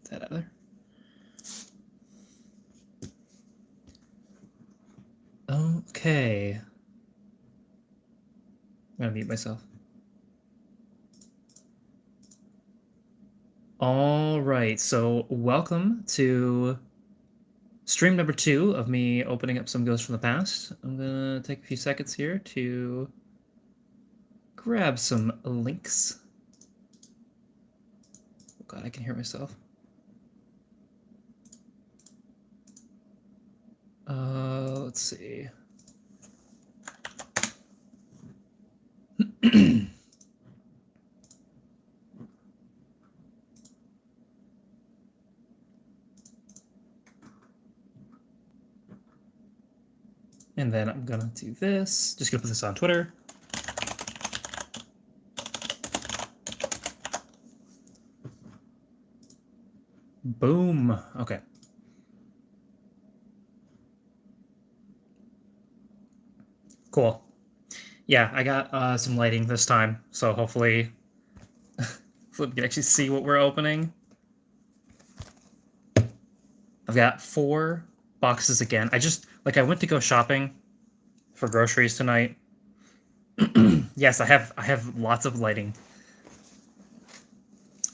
that out of there. Okay. I'm gonna mute myself. All right, so welcome to stream number 2 of me opening up some Ghosts from the Past. I'm gonna take a few seconds here to grab some links. Oh god, I can hear myself. Let's see. And then I'm gonna do this. Just gonna put this on Twitter. Boom. Okay. Cool. Yeah, I got some lighting this time, so hopefully we can actually see what we're opening. I've got 4 boxes again. I went to go shopping for groceries tonight. Yes, I have lots of lighting.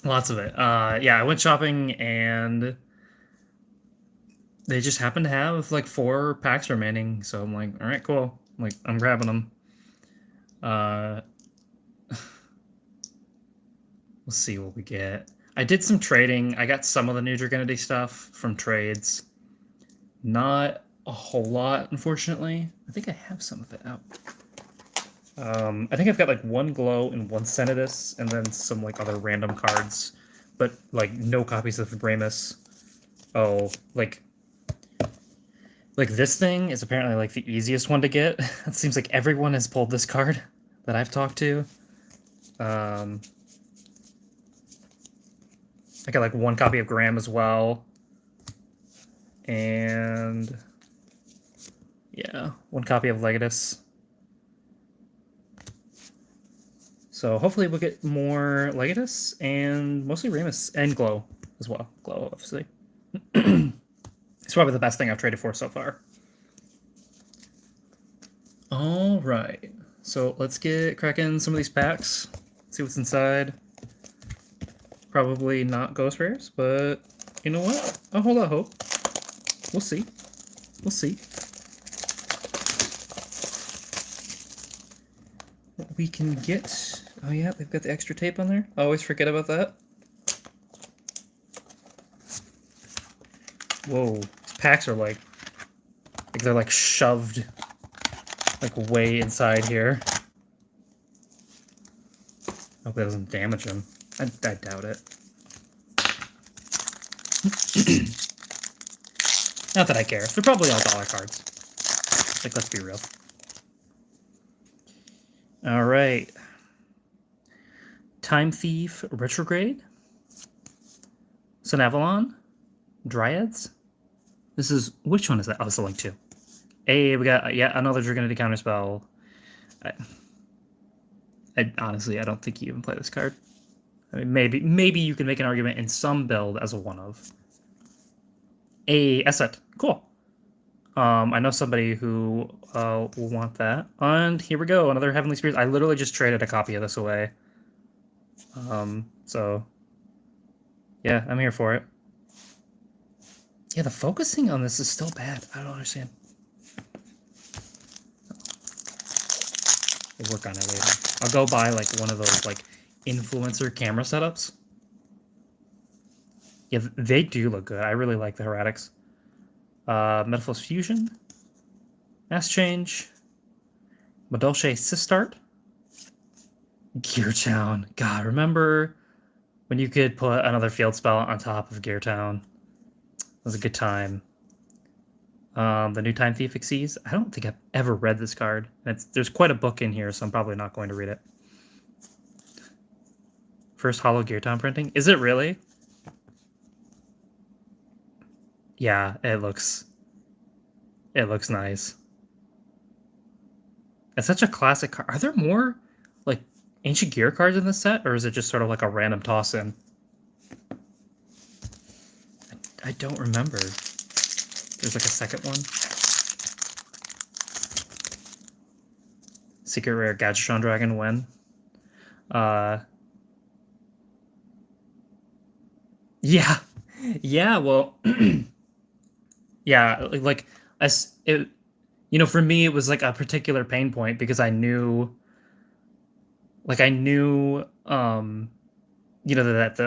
Lots of it. Yeah, I went shopping and they just happened to have like 4 packs remaining, so I'm like, all right, cool. I'm grabbing them. We'll see what we get. I did some trading. I got some of the New Dragonity stuff from trades. Not a whole lot, unfortunately. I think I have some of it out. I think I've got like 1 Glow and 1 Senidus, and then some like other random cards, but like no copies of Vibramus. Oh, like this thing is apparently like the easiest one to get. It seems like everyone has pulled this card that I've talked to. I got like 1 copy of Graham as well. And yeah, 1 copy of Legatus. So hopefully we'll get more Legatus and mostly Ramus and Glow as well. Glow, obviously. It's probably the best thing I've traded for so far. All right. So let's get cracking some of these packs. See what's inside. Probably not Ghost Rares, but you know what? I'll hold out hope. We'll see. We'll see. What we can get. Oh yeah, they've got the extra tape on there. I always forget about that. Whoa, these packs are like they're like shoved like way inside here. Hope that doesn't damage them. I doubt it. Not that I care. They're probably all dollar cards. Like, let's be real. All right. Time Thief Retrograde. Sun Avalon. Dryads. This is, which one is that? Oh, it's the Link 2. Hey, we got yet another Dragonity Counterspell. I honestly, I don't think you even play this card. I mean, maybe you can make an argument in some build as a one-of. A Esset. Cool. I know somebody who will want that. And here we go, another Heavenly Spirits. I literally just traded a copy of this away. So yeah, I'm here for it. Yeah, the focusing on this is still bad. I don't understand. We'll work on it later. I'll go buy like one of those like influencer camera setups. Yeah, they do look good. I really like the Heretics. Metaphors Fusion. Mass Change. Madolche Sistart. Gear Town. God, remember when you could put another field spell on top of Gear Town? It was a good time. The new Time Thief Xyz. I don't think I've ever read this card. There's quite a book in here, so I'm probably not going to read it. First Hollow Gear Town printing. Is it really? Yeah, it looks nice. It's such a classic card. Are there more like Ancient Gear cards in this set, or is it just sort of like a random toss in? I don't remember. There's like a second one. Secret Rare Gadgetron Dragon when? Yeah. Yeah, well, yeah, like as it, for me it was like a particular pain point because I knew that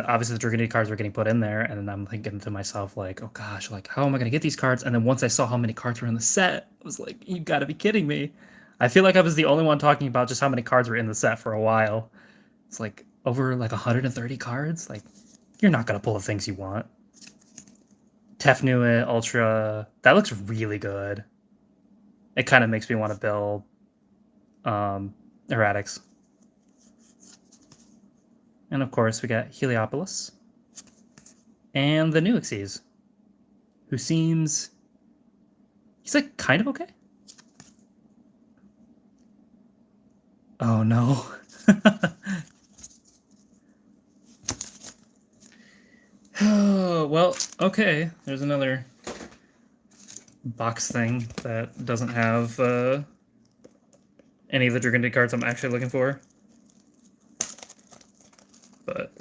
obviously the Dragonite cards were getting put in there, and then I'm thinking to myself like, oh gosh, like how am I gonna get these cards? And then once I saw how many cards were in the set, I was like, you gotta be kidding me. I feel like I was the only one talking about just how many cards were in the set for a while. It's like over like 130 cards. Like, you're not gonna pull the things you want. Tefnuit Ultra, that looks really good. It kind of makes me want to build Erratics. And of course, we got Heliopolis. And the new Xyz, who seems... he's like kind of okay. Oh no. Oh, well, okay. There's another box thing that doesn't have any of the Dragonite cards I'm actually looking for. But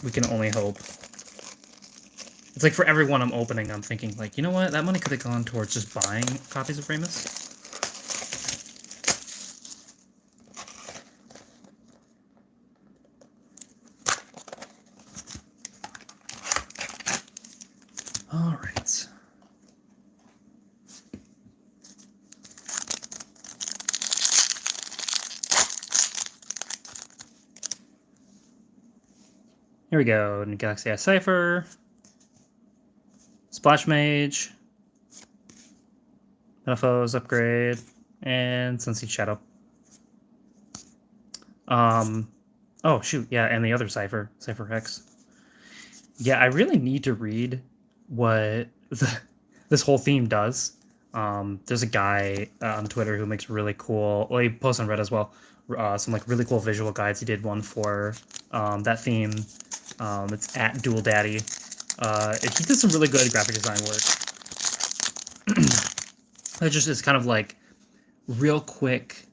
we can only hope. It's like for every one I'm opening, I'm thinking, like, you know what? That money could have gone towards just buying copies of Ramus. All right. Here we go. New Galaxy Eye Cypher. Splash Mage. Metalfoes upgrade. And Sunseed Shadow. Oh, shoot. Yeah, and the other Cypher. Cypher X. Yeah, I really need to read what this whole theme does. There's a guy on Twitter who makes really cool... well, he posts on Reddit as well. Some like really cool visual guides. He did one for that theme. It's at Dual Daddy. He did some really good graphic design work. It just is kind of like real quick,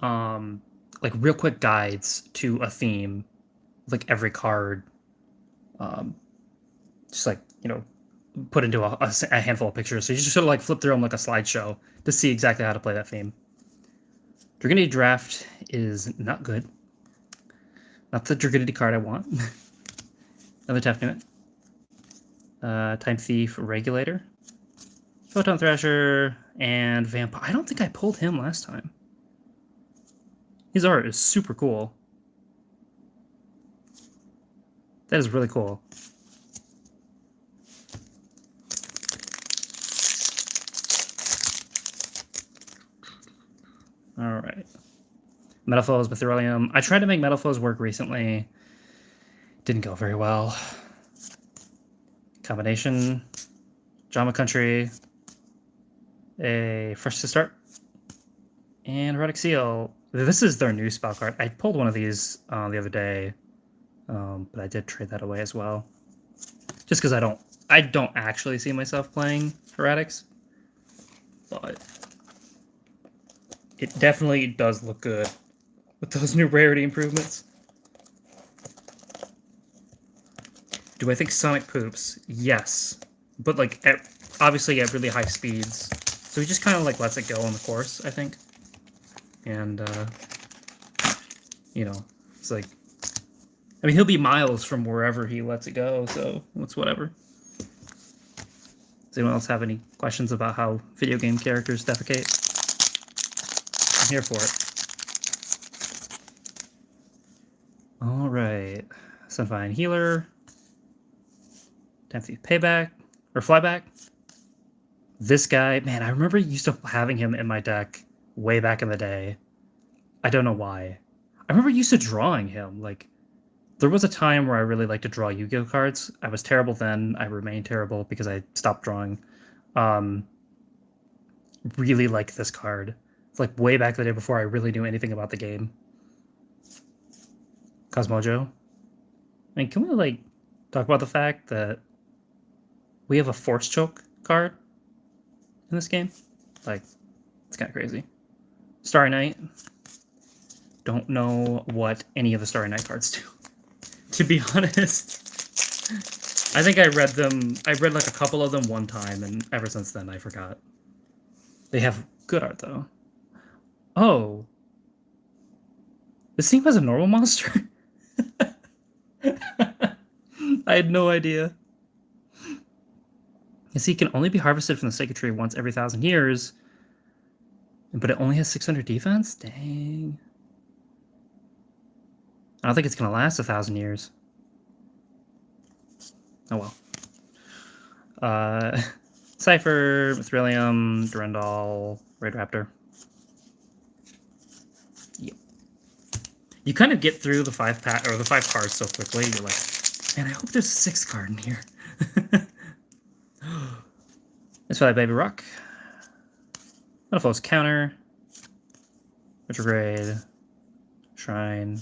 real quick guides to a theme, like every card, just like put into a handful of pictures. So you just sort of like flip through them like a slideshow to see exactly how to play that theme. Dragonite Draft is not good. Not the Dragonite card I want. Another Tefnuit. Time Thief Regulator. Photon Thrasher and Vampire. I don't think I pulled him last time. His art is super cool. That is really cool. All right. Metalfoes, Mithrilium. I tried to make Metalfoes work recently. Didn't go very well. Combination. Jama Country. A Fresh to Start. And Erotic Seal. This is their new spell card. I pulled one of these the other day, but I did trade that away as well. Just because I don't actually see myself playing Erratics, but it definitely does look good with those new rarity improvements. Do I think Sonic poops? Yes, but like obviously at really high speeds. So he just kind of like lets it go on the course, I think. And it's like, I mean, he'll be miles from wherever he lets it go, so it's whatever. Does anyone else have any questions about how video game characters defecate? I'm here for it. All right. Sunfine Healer. Time Thief Payback. Or Flyback. This guy, man, I remember used to having him in my deck way back in the day. I don't know why. I remember used to drawing him. Like, there was a time where I really liked to draw Yu-Gi-Oh cards. I was terrible then. I remained terrible because I stopped drawing. Really like this card. It's like way back the day before I really knew anything about the game. Cosmojo. I mean, can we like... talk about the fact that we have a Force Choke card in this game. Like, it's kind of crazy. Starry Night. Don't know what any of the Starry Night cards do, to be honest. I think I read them. I read like a couple of them one time, and ever since then I forgot. They have good art though. Oh, this team has a normal monster. I had no idea. You see, it can only be harvested from the Sacred Tree once every 1,000 years, but it only has 600 defense? Dang. I don't think it's going to last 1,000 years. Oh well. Cypher, Mithrilium, Durandal, Raid Raptor. Yep. You kind of get through the 5-pack or the 5 cards so quickly. You're like, man, I hope there's a 6 card in here. It's probably Baby Rock. Metalfoes Counter. Retrograde. Shrine.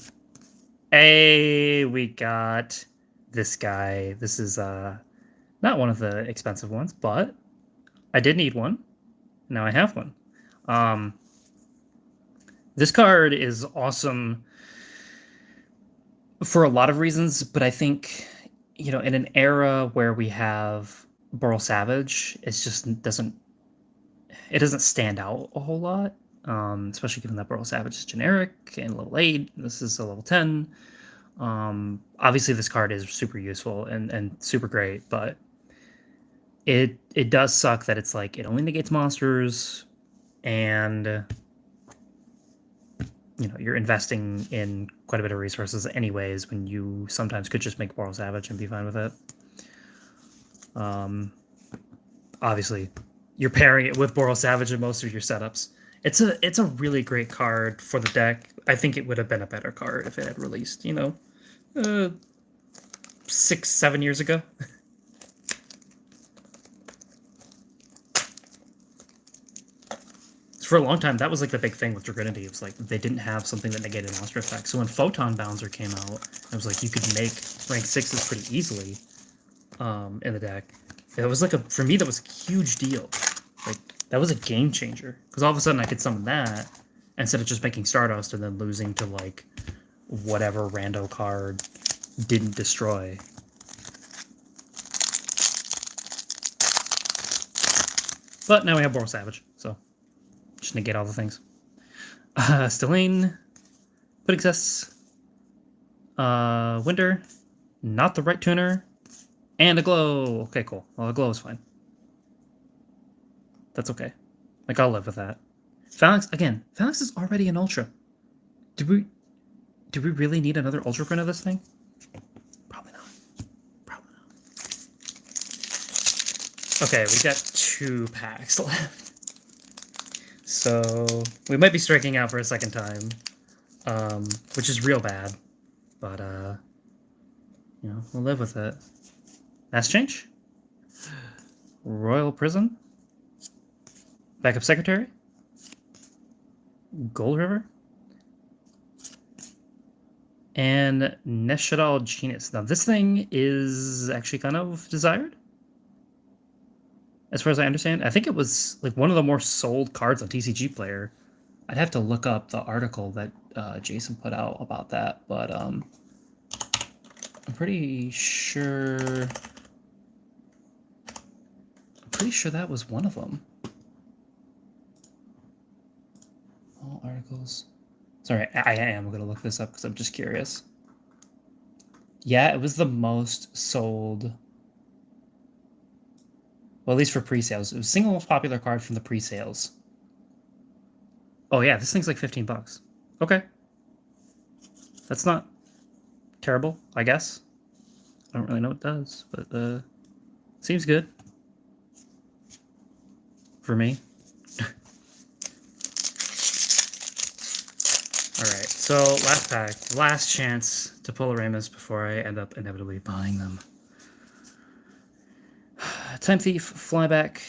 Hey, we got this guy. This is not one of the expensive ones, but I did need one. Now I have one. This card is awesome for a lot of reasons, but I think, you know, in an era where we have Boral Savage, it just doesn't stand out a whole lot, especially given that Boral Savage is generic and level 8. This is a level 10. Obviously, this card is super useful and super great, but it does suck that it's like it only negates monsters, and you know you're investing in quite a bit of resources anyways when you sometimes could just make Boral Savage and be fine with it. Obviously, you're pairing it with Boral Savage in most of your setups. It's a really great card for the deck. I think it would have been a better card if it had released, you know, 6-7 years ago. For a long time, that was like the big thing with Dragonity. It was like they didn't have something that negated monster effects. So when Photon Bouncer came out, it was like you could make rank 6s pretty easily in the deck. It was like for me, that was a huge deal. Like, that was a game changer. Because all of a sudden I could summon that instead of just making Stardust and then losing to like whatever rando card didn't destroy. But now we have Boral Savage, so just negate all the things. Stellene, Puddingcess, Winter, not the right tuner, and a Glow. Okay, cool. Well, a Glow is fine. That's okay. Like, I'll live with that. Phalanx, again, Phalanx is already an Ultra. Do we really need another Ultra print of this thing? Probably not. Probably not. Okay, we got 2 packs left. So we might be striking out for a second time, which is real bad, but you know, we'll live with it. Mass Change, Royal Prison, Backup Secretary, Gold River, and Neshadal Genius. Now this thing is actually kind of desired, as far as I understand. I think it was like one of the more sold cards on TCG Player. I'd have to look up the article that Jason put out about that, but I'm pretty sure that was one of them. All articles. Sorry, I am going to look this up because I'm just curious. Yeah, it was the most sold. Well, at least for pre-sales. It was the single most popular card from the pre-sales. Oh yeah, this thing's like $15. Okay. That's not terrible, I guess. I don't really know what it does, but seems good. For me. Alright, so last pack. Last chance to pull a Ramus before I end up inevitably buying them. Time Thief, Flyback,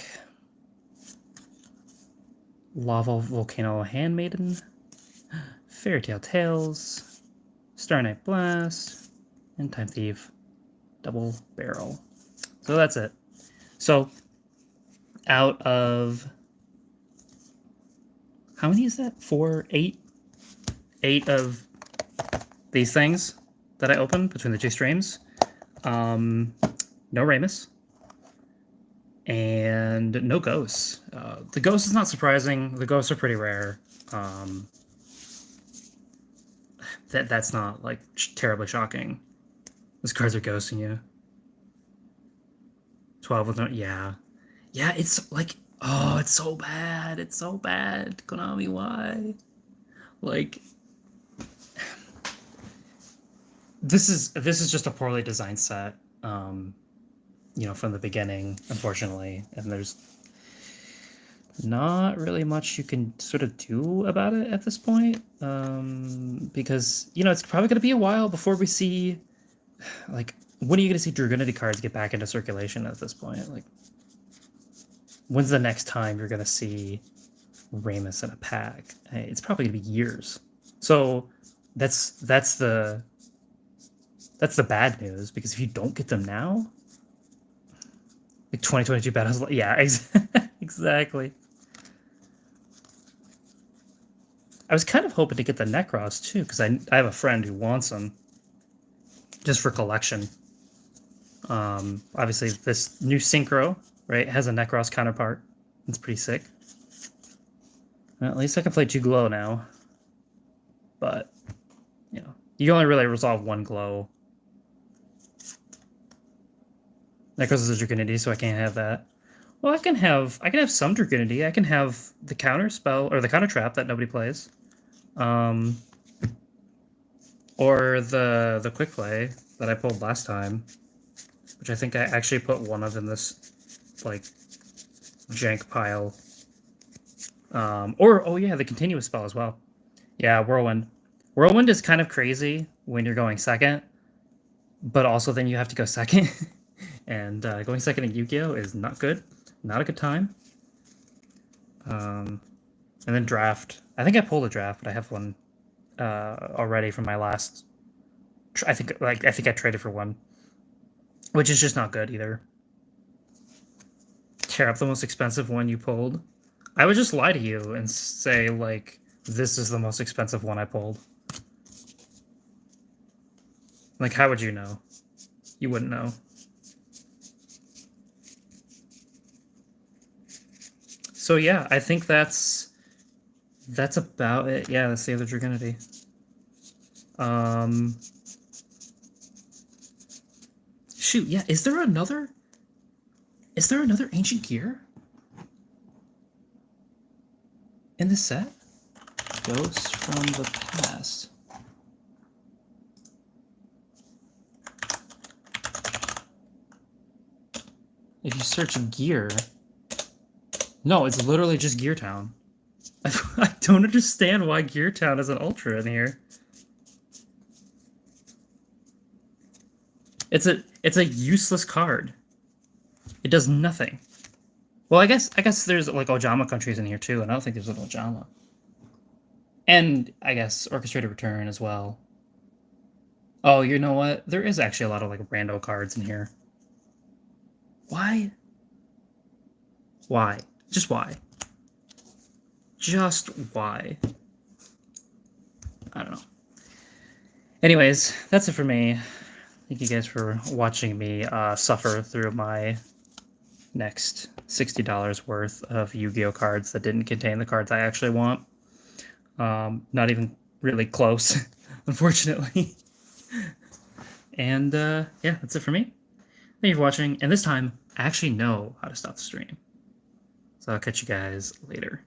Lava Volcano Handmaiden, Fairy Tale Tales, Star Knight Blast, and Time Thief. Double barrel. So that's it. So out of, how many is that? 4, 8? 8 of these things that I opened between the two streams. No Ramus. And no ghosts. The ghost is not surprising. The ghosts are pretty rare. That's not like terribly shocking. Those cards are ghosting you. 12 with no, yeah. Yeah, it's like, oh, it's so bad. It's so bad. Konami, why? Like, this is just a poorly designed set. You know, from the beginning, unfortunately, and there's not really much you can sort of do about it at this point, because, you know, it's probably going to be a while before we see, like, when are you going to see Dragunity cards get back into circulation at this point? Like, when's the next time you're going to see Ramus in a pack? It's probably going to be years. So that's the bad news, because if you don't get them now, like 2022 battles, yeah, exactly. I was kind of hoping to get the Necros too, because I have a friend who wants them just for collection. Obviously, this new Synchro, right, has a Necros counterpart. It's pretty sick. Well, at least I can play 2 glow now. But, you know, you can only really resolve 1 glow. Necros is a Dragunity, so I can't have that. Well, I can have some Dragunity. I can have the counter spell, or the counter trap that nobody plays. Or the quick play that I pulled last time, which I think I actually put one of in this, like, jank pile. Or, oh yeah, the continuous spell as well. Yeah, Whirlwind. Whirlwind is kind of crazy when you're going second, but also then you have to go second. And going second in Yu-Gi-Oh! Is not good. Not a good time. And then draft. I think I pulled a draft, but I have one already from my last. I think I traded for one, which is just not good either. Tear up the most expensive one you pulled. I would just lie to you and say, like, this is the most expensive one I pulled. Like, how would you know? You wouldn't know. So yeah, I think that's about it. Yeah, that's the other Dragunity. Shoot, yeah, is there another Ancient Gear in this set? Ghosts from the past. If you search gear, no, it's literally just Gear Town. I don't understand why Gear Town is an ultra in here. It's a useless card. It does nothing. Well, I guess there's like Ojama countries in here too, and I don't think there's an Ojama. And I guess Orchestrated Return as well. Oh, you know what? There is actually a lot of like rando cards in here. Why? Why? Just why? Just why? I don't know. Anyways, that's it for me. Thank you guys for watching me suffer through my next $60 worth of Yu-Gi-Oh cards that didn't contain the cards I actually want. Not even really close, unfortunately. And yeah, that's it for me. Thank you for watching. And this time, I actually know how to stop the stream. So I'll catch you guys later.